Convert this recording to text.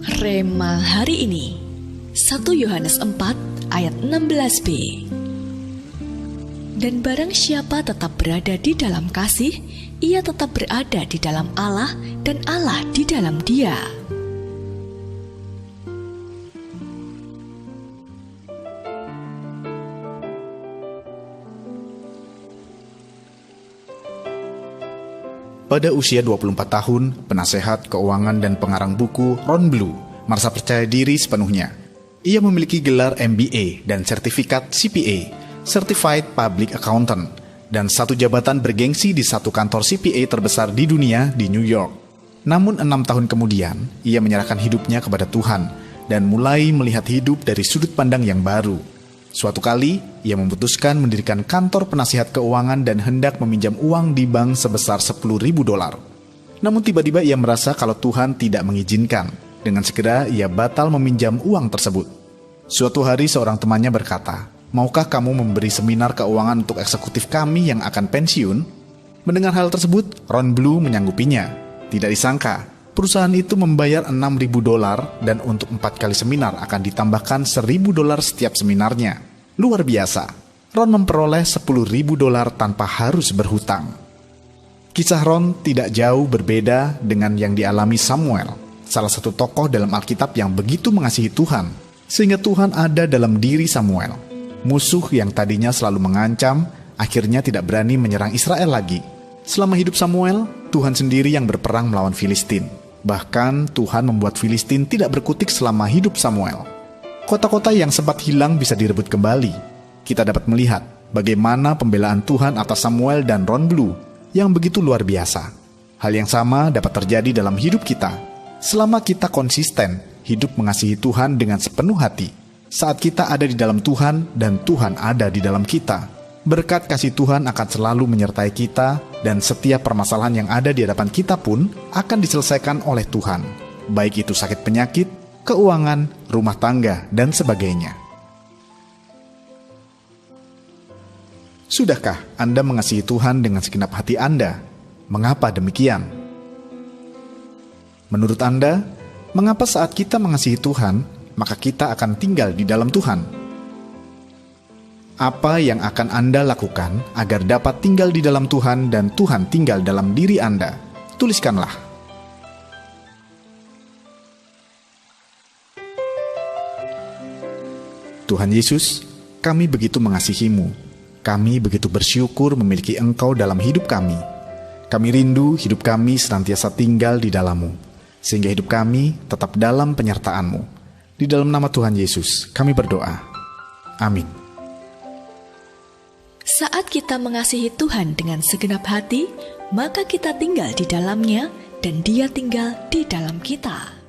Rema hari ini 1 Yohanes 4 ayat 16b. Dan barang siapa tetap berada di dalam kasih, ia tetap berada di dalam Allah dan Allah di dalam dia. Pada usia 24 tahun, penasehat keuangan dan pengarang buku Ron Blue merasa percaya diri sepenuhnya. Ia memiliki gelar MBA dan sertifikat CPA, Certified Public Accountant, dan satu jabatan bergengsi di satu kantor CPA terbesar di dunia di New York. Namun 6 tahun kemudian, ia menyerahkan hidupnya kepada Tuhan dan mulai melihat hidup dari sudut pandang yang baru. Suatu kali, ia memutuskan mendirikan kantor penasihat keuangan dan hendak meminjam uang di bank sebesar $10.000. Namun tiba-tiba ia merasa kalau Tuhan tidak mengizinkan. Dengan segera ia batal meminjam uang tersebut. Suatu hari seorang temannya berkata, "Maukah kamu memberi seminar keuangan untuk eksekutif kami yang akan pensiun?" Mendengar hal tersebut, Ron Blue menyanggupinya. Tidak disangka, perusahaan itu membayar $6.000 dan untuk 4 kali seminar akan ditambahkan $1.000 setiap seminarnya. Luar biasa, Ron memperoleh $10.000 tanpa harus berhutang. Kisah Ron tidak jauh berbeda dengan yang dialami Samuel, salah satu tokoh dalam Alkitab yang begitu mengasihi Tuhan, sehingga Tuhan ada dalam diri Samuel. Musuh yang tadinya selalu mengancam, akhirnya tidak berani menyerang Israel lagi. Selama hidup Samuel, Tuhan sendiri yang berperang melawan Filistin. Bahkan Tuhan membuat Filistin tidak berkutik selama hidup Samuel. Kota-kota yang sempat hilang bisa direbut kembali. Kita dapat melihat bagaimana pembelaan Tuhan atas Samuel dan Ron Blue yang begitu luar biasa. Hal yang sama dapat terjadi dalam hidup kita. Selama kita konsisten hidup mengasihi Tuhan dengan sepenuh hati, saat kita ada di dalam Tuhan dan Tuhan ada di dalam kita, berkat kasih Tuhan akan selalu menyertai kita dan setiap permasalahan yang ada di hadapan kita pun akan diselesaikan oleh Tuhan. Baik itu sakit penyakit, keuangan, rumah tangga, dan sebagainya. Sudahkah Anda mengasihi Tuhan dengan segenap hati Anda? Mengapa demikian? Menurut Anda, mengapa saat kita mengasihi Tuhan, maka kita akan tinggal di dalam Tuhan? Apa yang akan Anda lakukan agar dapat tinggal di dalam Tuhan dan Tuhan tinggal dalam diri Anda? Tuliskanlah. Tuhan Yesus, kami begitu mengasihi-Mu. Kami begitu bersyukur memiliki Engkau dalam hidup kami. Kami rindu hidup kami senantiasa tinggal di dalam-Mu, sehingga hidup kami tetap dalam penyertaan-Mu. Di dalam nama Tuhan Yesus, kami berdoa. Amin. Saat kita mengasihi Tuhan dengan segenap hati, maka kita tinggal di dalam-Nya dan Dia tinggal di dalam kita.